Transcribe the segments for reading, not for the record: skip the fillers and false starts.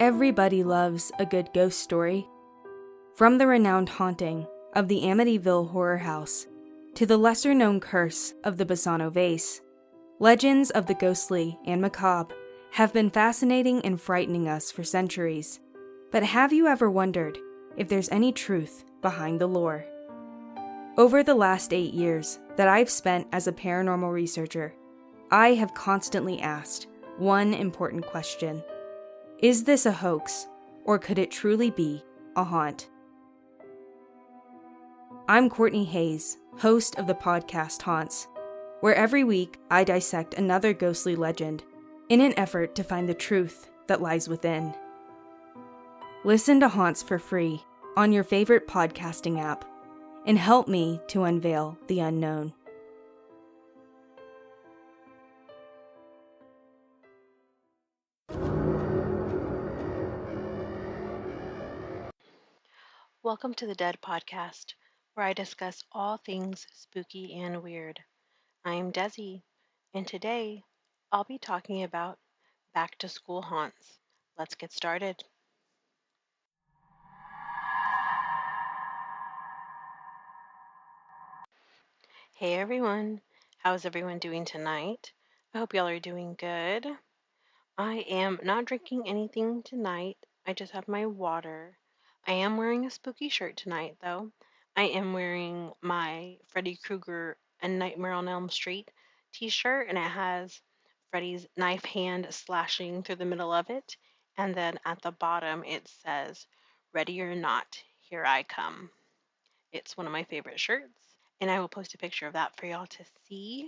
Everybody loves a good ghost story. From the renowned haunting of the Amityville Horror House to the lesser-known curse of the Bassano Vase, legends of the ghostly and macabre have been fascinating and frightening us for centuries. But have you ever wondered if there's any truth behind the lore? Over the last 8 years that I've spent as a paranormal researcher, I have constantly asked one important question. Is this a hoax, or could it truly be a haunt? I'm Courtney Hayes, host of the podcast Haunts, where every week I dissect another ghostly legend in an effort to find the truth that lies within. Listen to Haunts for free on your favorite podcasting app and help me to unveil the unknown. Welcome to the D.E.A.D podcast, where I discuss all things spooky and weird. I'm Desi, and today I'll be talking about back-to-school haunts. Let's get started. Hey everyone, how's everyone doing tonight? I hope y'all are doing good. I am not drinking anything tonight. I just have my water. I am wearing a spooky shirt tonight, though. I am wearing my Freddy Krueger and Nightmare on Elm Street t-shirt, and it has Freddy's knife hand slashing through the middle of it. And then at the bottom, it says, "Ready or not, here I come." It's one of my favorite shirts, and I will post a picture of that for y'all to see.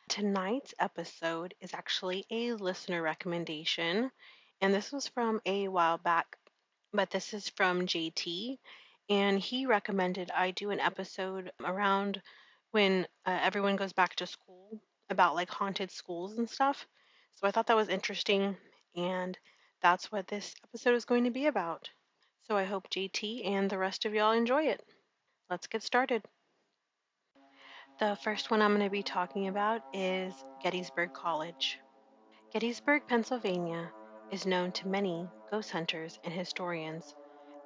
Tonight's episode is actually a listener recommendation, and this was from a while back, but this is from JT, and he recommended I do an episode around when everyone goes back to school about like haunted schools and stuff. So I thought that was interesting, and that's what this episode is going to be about. So I hope JT and the rest of y'all enjoy it. Let's get started. The first one I'm going to be talking about is Gettysburg College. Gettysburg, Pennsylvania is known to many ghost hunters and historians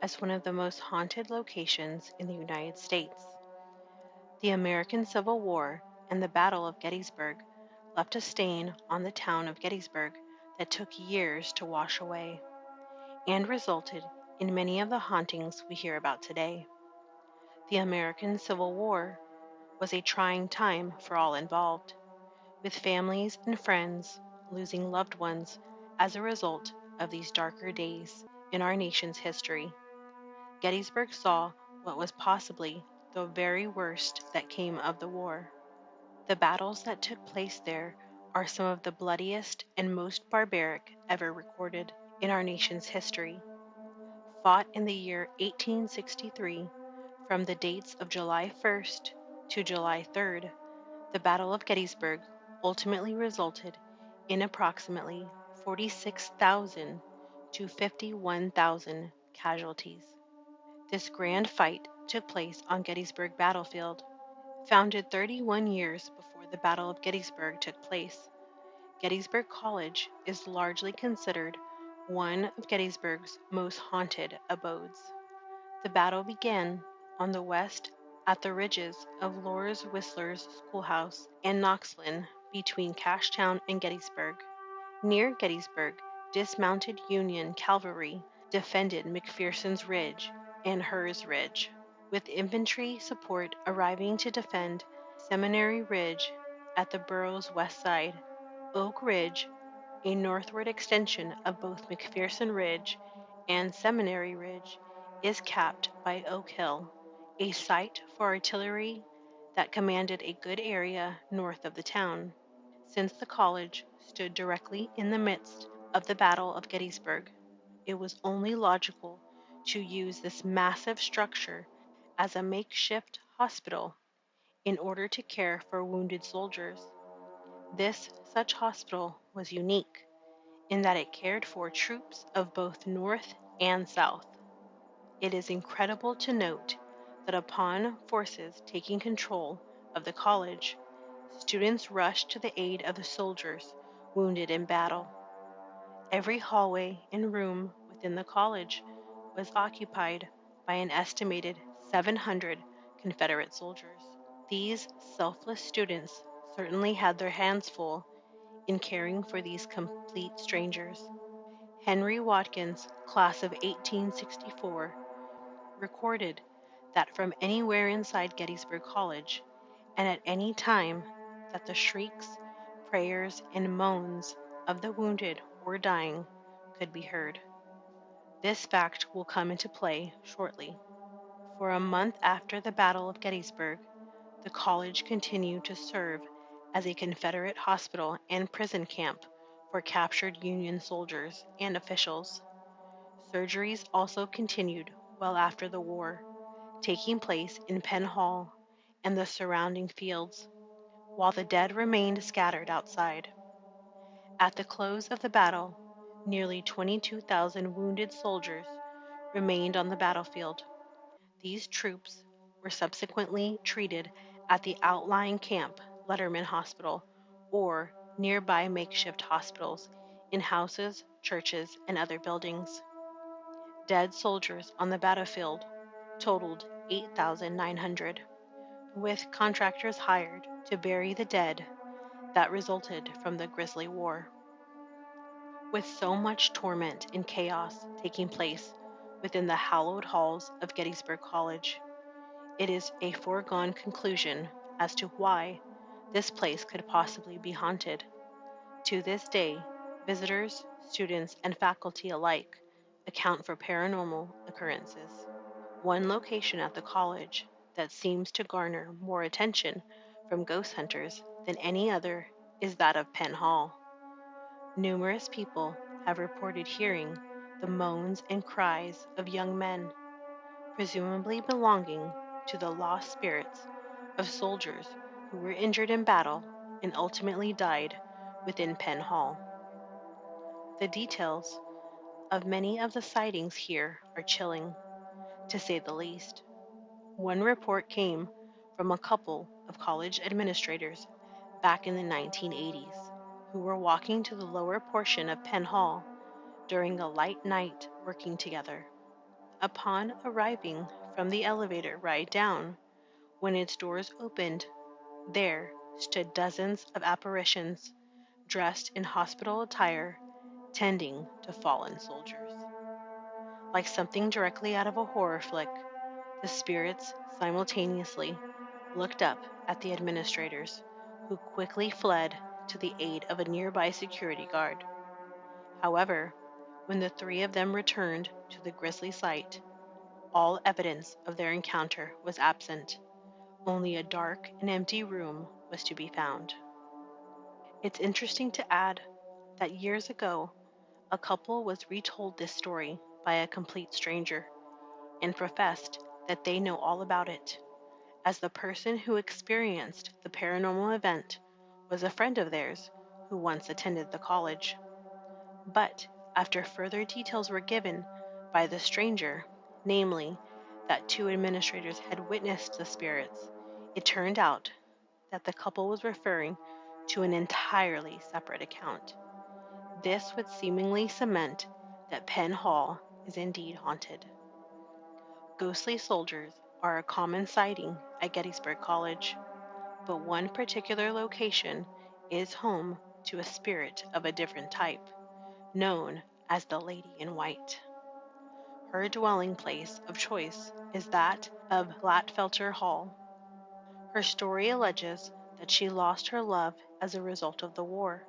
as one of the most haunted locations in the United States. The American Civil War and the Battle of Gettysburg left a stain on the town of Gettysburg that took years to wash away and resulted in many of the hauntings we hear about today. The American Civil War was a trying time for all involved, with families and friends losing loved ones as a result of these darker days in our nation's history. Gettysburg saw what was possibly the very worst that came of the war. The battles that took place there are some of the bloodiest and most barbaric ever recorded in our nation's history. Fought in the year 1863, from the dates of July 1st to July 3rd, the Battle of Gettysburg ultimately resulted in approximately 46,000 to 51,000 casualties. This grand fight took place on Gettysburg Battlefield. Founded 31 years before the Battle of Gettysburg took place, Gettysburg College is largely considered one of Gettysburg's most haunted abodes. The battle began on the west at the ridges of Loras Whistler's Schoolhouse and Knoxland between Cashtown and Gettysburg. Near Gettysburg, dismounted Union cavalry defended McPherson's Ridge and Hers Ridge, with infantry support arriving to defend Seminary Ridge at the borough's west side. Oak Ridge, a northward extension of both McPherson Ridge and Seminary Ridge, is capped by Oak Hill, a site for artillery that commanded a good area north of the town. Since the college stood directly in the midst of the Battle of Gettysburg, it was only logical to use this massive structure as a makeshift hospital in order to care for wounded soldiers. This such hospital was unique in that it cared for troops of both North and South. It is incredible to note that upon forces taking control of the college, students rushed to the aid of the soldiers wounded in battle. Every hallway and room within the college was occupied by an estimated 700 Confederate soldiers. These selfless students certainly had their hands full in caring for these complete strangers. Henry Watkins, class of 1864, recorded that from anywhere inside Gettysburg College, and at any time, that the shrieks, prayers, and moans of the wounded or dying could be heard. This fact will come into play shortly. For a month after the Battle of Gettysburg, the college continued to serve as a Confederate hospital and prison camp for captured Union soldiers and officials. Surgeries also continued well after the war, taking place in Penn Hall and the surrounding fields, while the dead remained scattered outside. At the close of the battle, nearly 22,000 wounded soldiers remained on the battlefield. These troops were subsequently treated at the outlying camp Letterman Hospital or nearby makeshift hospitals in houses, churches, and other buildings. Dead soldiers on the battlefield totaled 8,900, with contractors hired to bury the dead that resulted from the grisly war. With so much torment and chaos taking place within the hallowed halls of Gettysburg College, it is a foregone conclusion as to why this place could possibly be haunted. To this day, visitors, students, and faculty alike account for paranormal occurrences. One location at the college that seems to garner more attention from ghost hunters than any other is that of Penn Hall. Numerous people have reported hearing the moans and cries of young men, presumably belonging to the lost spirits of soldiers who were injured in battle and ultimately died within Penn Hall. The details of many of the sightings here are chilling, to say the least. One report came from a couple of college administrators back in the 1980s who were walking to the lower portion of Penn Hall during a light night working together. Upon arriving from the elevator ride down, when its doors opened, there stood dozens of apparitions dressed in hospital attire tending to fallen soldiers. Like something directly out of a horror flick, the spirits simultaneously looked up at the administrators, who quickly fled to the aid of a nearby security guard. However, when the three of them returned to the grisly sight, all evidence of their encounter was absent. Only a dark and empty room was to be found. It's interesting to add that years ago, a couple was retold this story by a complete stranger and professed that they know all about it, as the person who experienced the paranormal event was a friend of theirs who once attended the college. But after further details were given by the stranger, namely that two administrators had witnessed the spirits, it turned out that the couple was referring to an entirely separate account. This would seemingly cement that Penn Hall is indeed haunted. Ghostly soldiers are a common sighting at Gettysburg College, but one particular location is home to a spirit of a different type, known as the Lady in White. Her dwelling place of choice is that of Glatfelter Hall. Her story alleges that she lost her love as a result of the war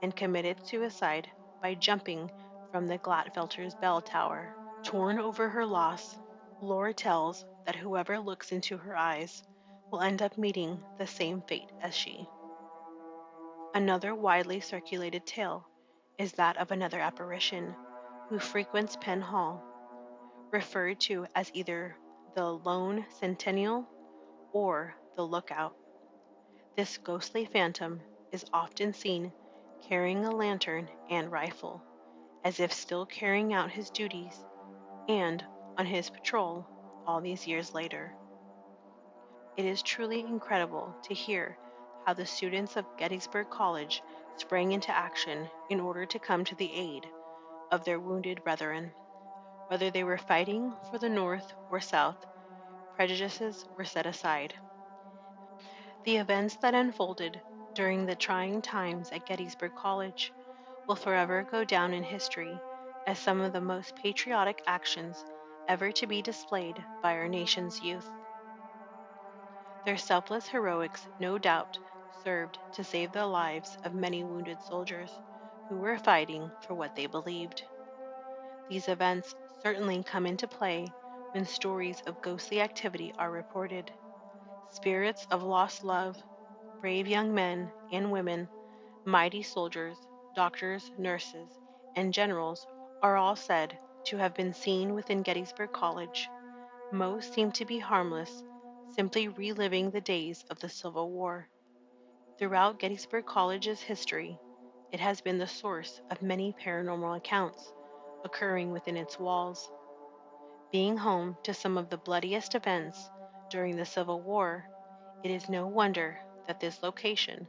and committed suicide by jumping from the Glatfelter's bell tower. Torn over her loss, lore tells that whoever looks into her eyes will end up meeting the same fate as she. Another widely circulated tale is that of another apparition who frequents Penn Hall, referred to as either the Lone Sentinel or the Lookout. This ghostly phantom is often seen carrying a lantern and rifle, as if still carrying out his duties and on his patrol all these years later. It is truly incredible to hear how the students of Gettysburg College sprang into action in order to come to the aid of their wounded brethren. Whether they were fighting for the North or South, prejudices were set aside. The events that unfolded during the trying times at Gettysburg College will forever go down in history as some of the most patriotic actions ever to be displayed by our nation's youth. Their selfless heroics no doubt served to save the lives of many wounded soldiers who were fighting for what they believed. These events certainly come into play when stories of ghostly activity are reported. Spirits of lost love, brave young men and women, mighty soldiers, doctors, nurses, and generals are all said to have been seen within Gettysburg College. Most seem to be harmless, simply reliving the days of the Civil War. Throughout Gettysburg College's history, it has been the source of many paranormal accounts occurring within its walls. Being home to some of the bloodiest events during the Civil War, it is no wonder that this location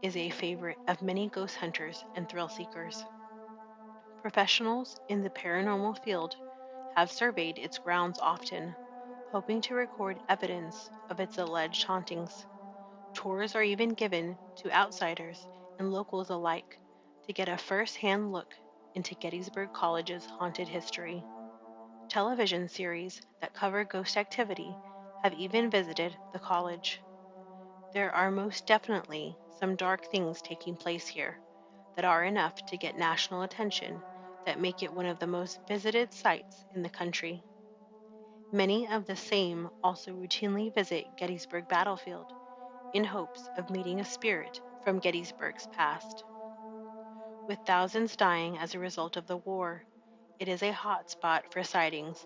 is a favorite of many ghost hunters and thrill seekers. Professionals in the paranormal field have surveyed its grounds often, hoping to record evidence of its alleged hauntings. Tours are even given to outsiders and locals alike to get a first-hand look into Gettysburg College's haunted history. Television series that cover ghost activity have even visited the college. There are most definitely some dark things taking place here that are enough to get national attention that make it one of the most visited sites in the country. Many of the same also routinely visit Gettysburg Battlefield in hopes of meeting a spirit from Gettysburg's past. With thousands dying as a result of the war, it is a hot spot for sightings,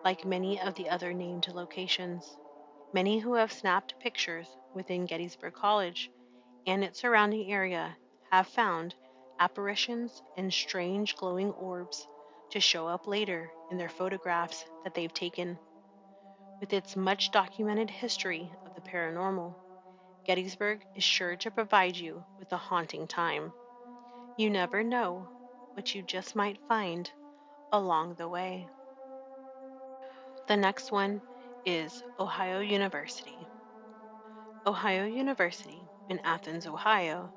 like many of the other named locations. Many who have snapped pictures within Gettysburg College and its surrounding area have found apparitions and strange glowing orbs to show up later in their photographs that they've taken. With its much documented history of the paranormal, Gettysburg is sure to provide you with a haunting time. You never know what you just might find along the way. The next one is Ohio University. Ohio University in Athens, Ohio,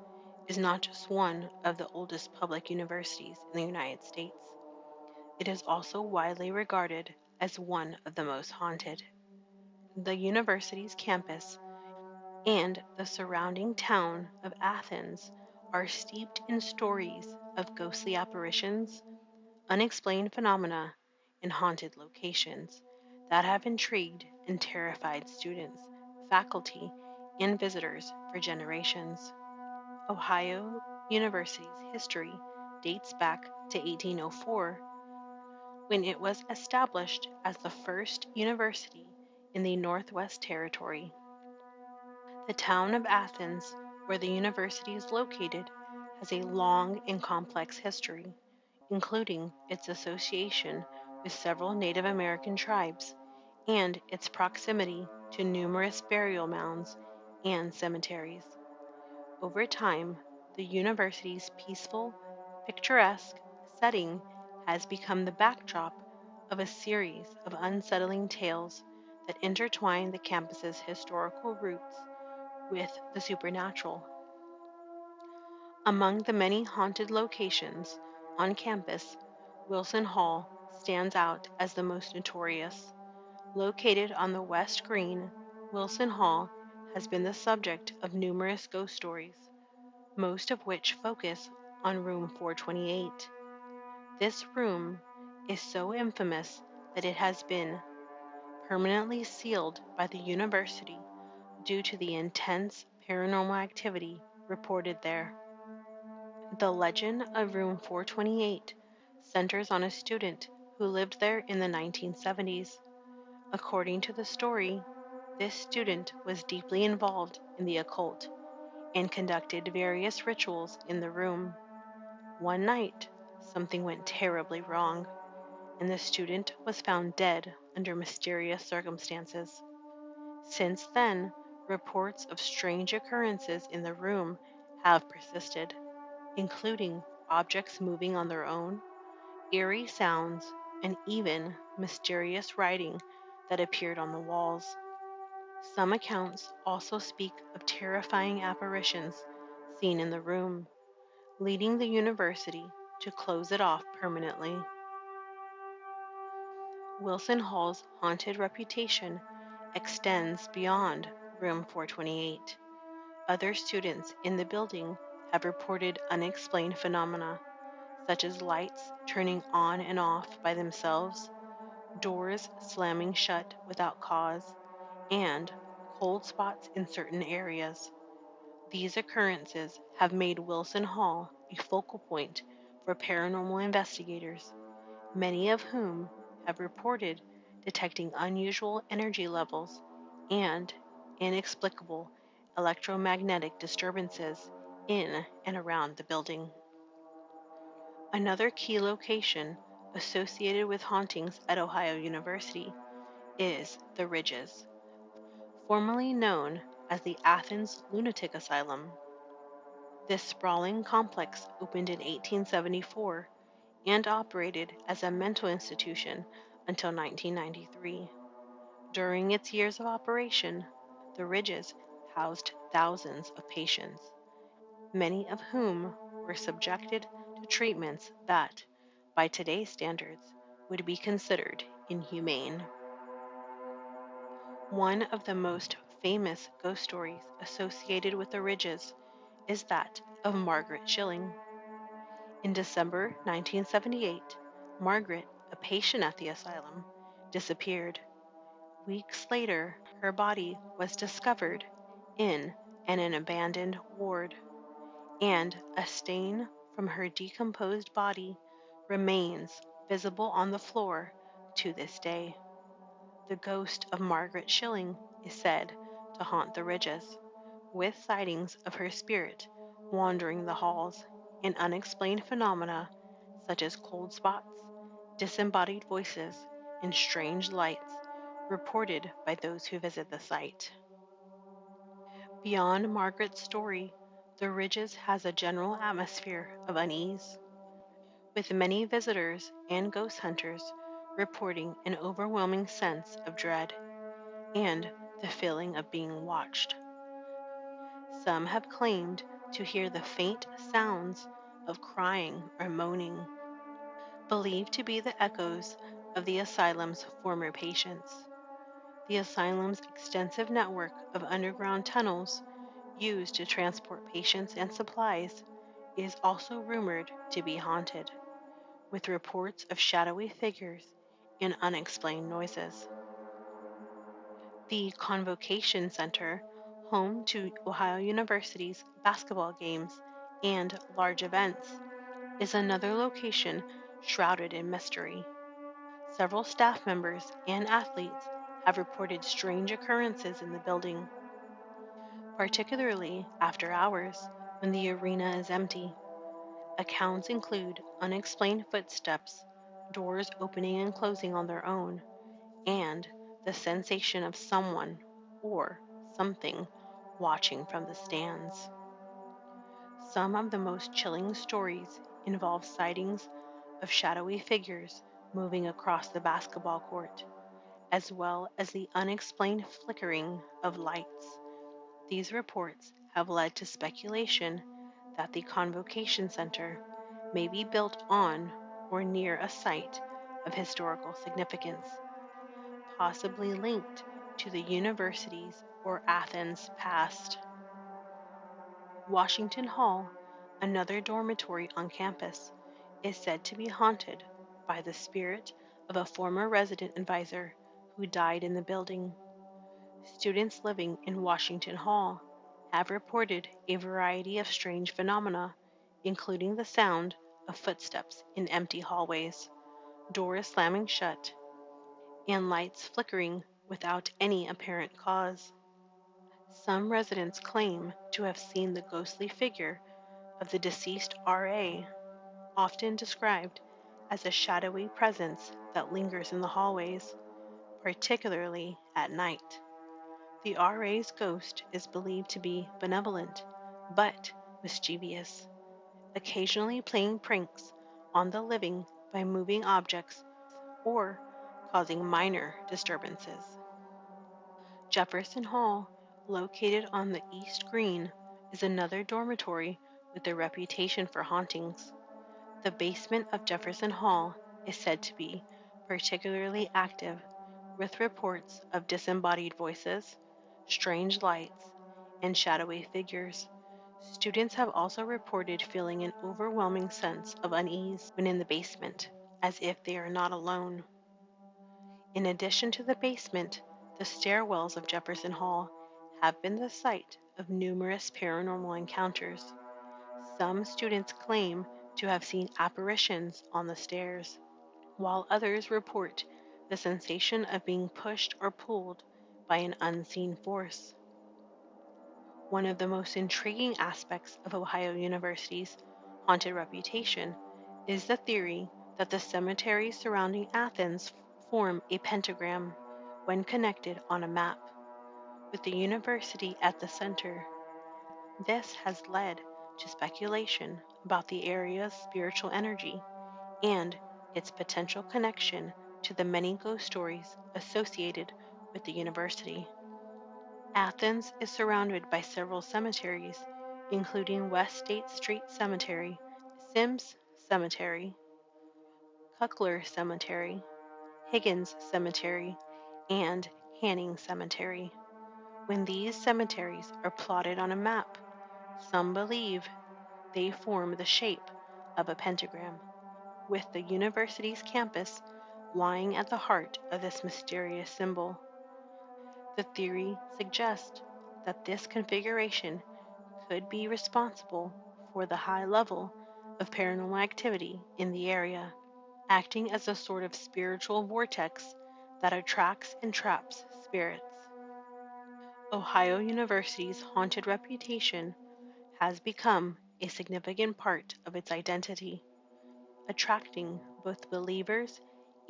is not just one of the oldest public universities in the United States. It is also widely regarded as one of the most haunted. The university's campus and the surrounding town of Athens are steeped in stories of ghostly apparitions, unexplained phenomena, and haunted locations that have intrigued and terrified students, faculty, and visitors for generations. Ohio University's history dates back to 1804, when it was established as the first university in the Northwest Territory. The town of Athens, where the university is located, has a long and complex history, including its association with several Native American tribes and its proximity to numerous burial mounds and cemeteries. Over time, the university's peaceful, picturesque setting has become the backdrop of a series of unsettling tales that intertwine the campus's historical roots with the supernatural. Among the many haunted locations on campus, Wilson Hall stands out as the most notorious. Located on the West Green, Wilson Hall has been the subject of numerous ghost stories, most of which focus on room 428. This room is so infamous that it has been permanently sealed by the university due to the intense paranormal activity reported there. The legend of room 428 centers on a student who lived there in the 1970s. According to the story, this student was deeply involved in the occult and conducted various rituals in the room. One night, something went terribly wrong, and the student was found dead under mysterious circumstances. Since then, reports of strange occurrences in the room have persisted, including objects moving on their own, eerie sounds, and even mysterious writing that appeared on the walls. Some accounts also speak of terrifying apparitions seen in the room, leading the university to close it off permanently. Wilson Hall's haunted reputation extends beyond room 428. Other students in the building have reported unexplained phenomena, such as lights turning on and off by themselves, doors slamming shut without cause, and cold spots in certain areas. These occurrences have made Wilson Hall a focal point for paranormal investigators, many of whom have reported detecting unusual energy levels and inexplicable electromagnetic disturbances in and around the building. Another key location associated with hauntings at Ohio University is the Ridges, formerly known as the Athens Lunatic Asylum. This sprawling complex opened in 1874 and operated as a mental institution until 1993. During its years of operation, the Ridges housed thousands of patients, many of whom were subjected to treatments that, by today's standards, would be considered inhumane. One of the most famous ghost stories associated with the Ridges is that of Margaret Schilling. In December 1978, Margaret, a patient at the asylum, disappeared. Weeks later, her body was discovered in an abandoned ward, and a stain from her decomposed body remains visible on the floor to this day. The ghost of Margaret Schilling is said to haunt the Ridges, with sightings of her spirit wandering the halls and unexplained phenomena such as cold spots, disembodied voices, and strange lights reported by those who visit the site. Beyond Margaret's story, the Ridges has a general atmosphere of unease, with many visitors and ghost hunters reporting an overwhelming sense of dread and the feeling of being watched. Some have claimed to hear the faint sounds of crying or moaning, believed to be the echoes of the asylum's former patients. The asylum's extensive network of underground tunnels used to transport patients and supplies is also rumored to be haunted, with reports of shadowy figures and unexplained noises. The Convocation Center, home to Ohio University's basketball games and large events, is another location shrouded in mystery. Several staff members and athletes have reported strange occurrences in the building, particularly after hours when the arena is empty. Accounts include unexplained footsteps, doors opening and closing on their own, and the sensation of someone or something watching from the stands. Some of the most chilling stories involve sightings of shadowy figures moving across the basketball court, as well as the unexplained flickering of lights. These reports have led to speculation that the Convocation Center may be built on or near a site of historical significance, possibly linked to the university's or Athens' past. Washington Hall, another dormitory on campus, is said to be haunted by the spirit of a former resident advisor who died in the building. Students living in Washington Hall have reported a variety of strange phenomena, including the sound of footsteps in empty hallways, doors slamming shut, and lights flickering without any apparent cause. Some residents claim to have seen the ghostly figure of the deceased RA, often described as a shadowy presence that lingers in the hallways, particularly at night. The RA's ghost is believed to be benevolent, but mischievous, occasionally playing pranks on the living by moving objects or causing minor disturbances. Jefferson Hall, located on the East Green, is another dormitory with a reputation for hauntings. The basement of Jefferson Hall is said to be particularly active, with reports of disembodied voices, strange lights, and shadowy figures. Students have also reported feeling an overwhelming sense of unease when in the basement, as if they are not alone. In addition to the basement, the stairwells of Jefferson Hall have been the site of numerous paranormal encounters. Some students claim to have seen apparitions on the stairs, while others report the sensation of being pushed or pulled by an unseen force. One of the most intriguing aspects of Ohio University's haunted reputation is the theory that the cemeteries surrounding Athens form a pentagram when connected on a map, with the university at the center. This has led to speculation about the area's spiritual energy and its potential connection to the many ghost stories associated with the university. Athens is surrounded by several cemeteries, including West State Street Cemetery, Sims Cemetery, Cuckler Cemetery, Higgins Cemetery, and Hanning Cemetery. When these cemeteries are plotted on a map, some believe they form the shape of a pentagram, with the university's campus lying at the heart of this mysterious symbol. The theory suggests that this configuration could be responsible for the high level of paranormal activity in the area, acting as a sort of spiritual vortex that attracts and traps spirits. Ohio University's haunted reputation has become a significant part of its identity, attracting both believers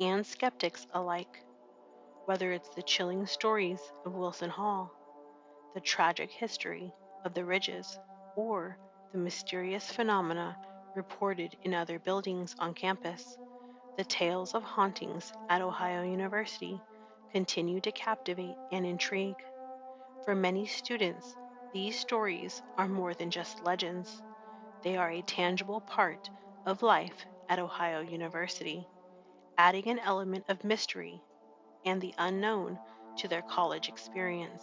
and skeptics alike, whether it's the chilling stories of Wilson Hall, the tragic history of the Ridges, or the mysterious phenomena reported in other buildings on campus. The tales of hauntings at Ohio University continue to captivate and intrigue. For many students, these stories are more than just legends. They are a tangible part of life at Ohio University, adding an element of mystery and the unknown to their college experience.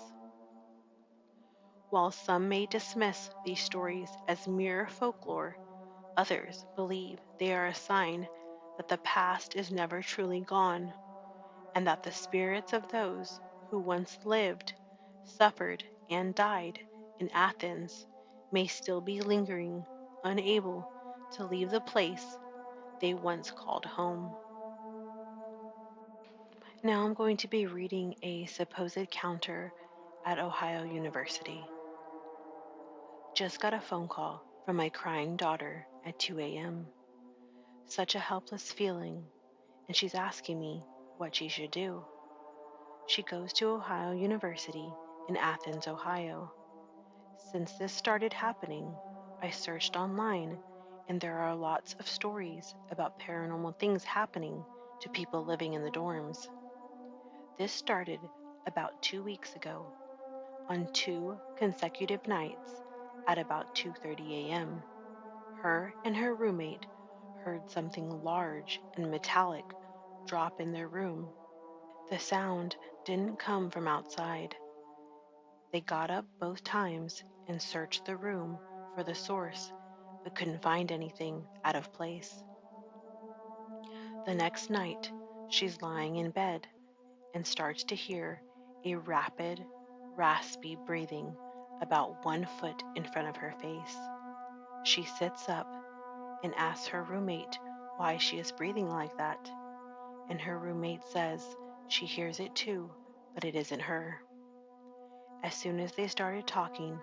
While some may dismiss these stories as mere folklore, others believe they are a sign that the past is never truly gone, and that the spirits of those who once lived, suffered, and died in Athens may still be lingering, unable to leave the place they once called home. Now I'm going to be reading a supposed counter at Ohio University. Just got a phone call from my crying daughter at 2 a.m. Such a helpless feeling, and she's asking me what she should do. She goes to Ohio University in Athens, Ohio. Since this started happening, I searched online, and there are lots of stories about paranormal things happening to people living in the dorms. This started about 2 weeks ago, on two consecutive nights at about 2:30 a.m. Her and her roommate heard something large and metallic drop in their room. The sound didn't come from outside. They got up both times and searched the room for the source, but couldn't find anything out of place. The next night, she's lying in bed and starts to hear a rapid, raspy breathing about 1 foot in front of her face. She sits up and asks her roommate why she is breathing like that, and her roommate says she hears it too, but it isn't her. As soon as they started talking,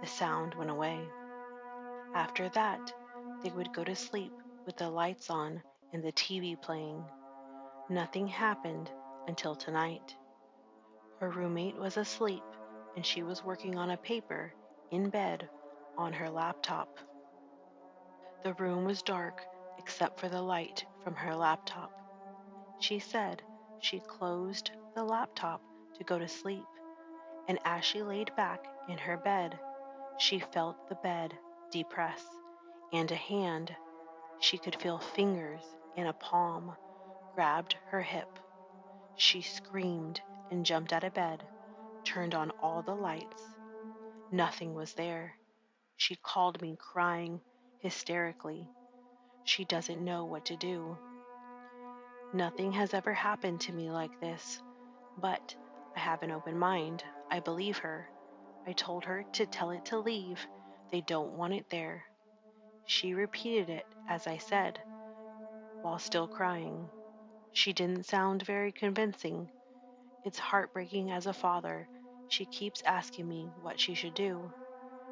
the sound went away. After that, they would go to sleep with the lights on and the TV playing. Nothing happened until tonight. Her roommate was asleep and she was working on a paper in bed on her laptop. The room was dark except for the light from her laptop. She said she closed the laptop to go to sleep, and as she laid back in her bed, she felt the bed depress, and a hand, she could feel fingers in a palm, grabbed her hip. She screamed and jumped out of bed, turned on all the lights. Nothing was there. She called me crying hysterically. She doesn't know what to do. Nothing has ever happened to me like this, but I have an open mind. I believe her. I told her to tell it to leave. They don't want it there. She repeated it as I said, while still crying. She didn't sound very convincing. It's heartbreaking as a father. She keeps asking me what she should do.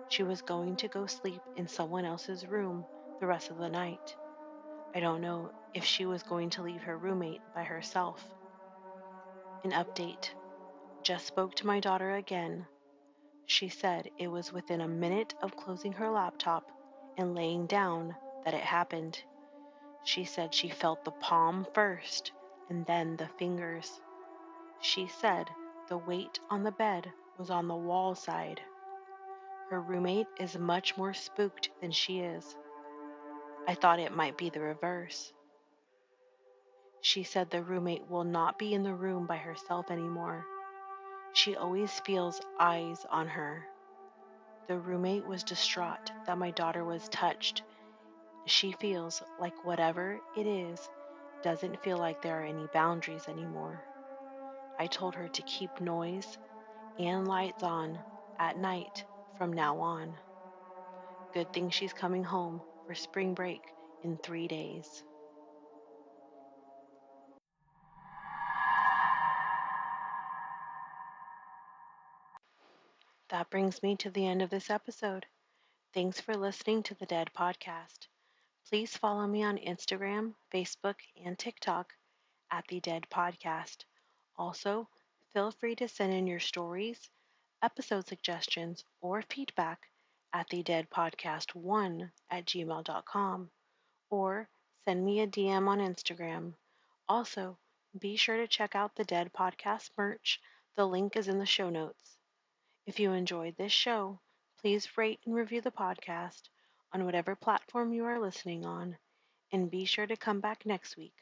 She was going to go sleep in someone else's room the rest of the night. I don't know if she was going to leave her roommate by herself. An update. Just spoke to my daughter again. She said it was within a minute of closing her laptop and laying down that it happened. She said she felt the palm first and then the fingers. She said the weight on the bed was on the wall side. Her roommate is much more spooked than she is. I thought it might be the reverse. She said the roommate will not be in the room by herself anymore. She always feels eyes on her. The roommate was distraught that my daughter was touched. She feels like whatever it is doesn't feel like there are any boundaries anymore. I told her to keep noise and lights on at night from now on. Good thing she's coming home for spring break in 3 days. That brings me to the end of this episode. Thanks for listening to the D.E.A.D podcast. Please follow me on Instagram, Facebook, and TikTok at the D.E.A.D podcast. Also, feel free to send in your stories, episode suggestions, or feedback at the D.E.A.D podcast 1 at gmail.com, or send me a DM on Instagram. Also, be sure to check out the D.E.A.D podcast merch. The link is in the show notes. If you enjoyed this show, please rate and review the podcast on whatever platform you are listening on, and be sure to come back next week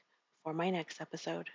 for my next episode.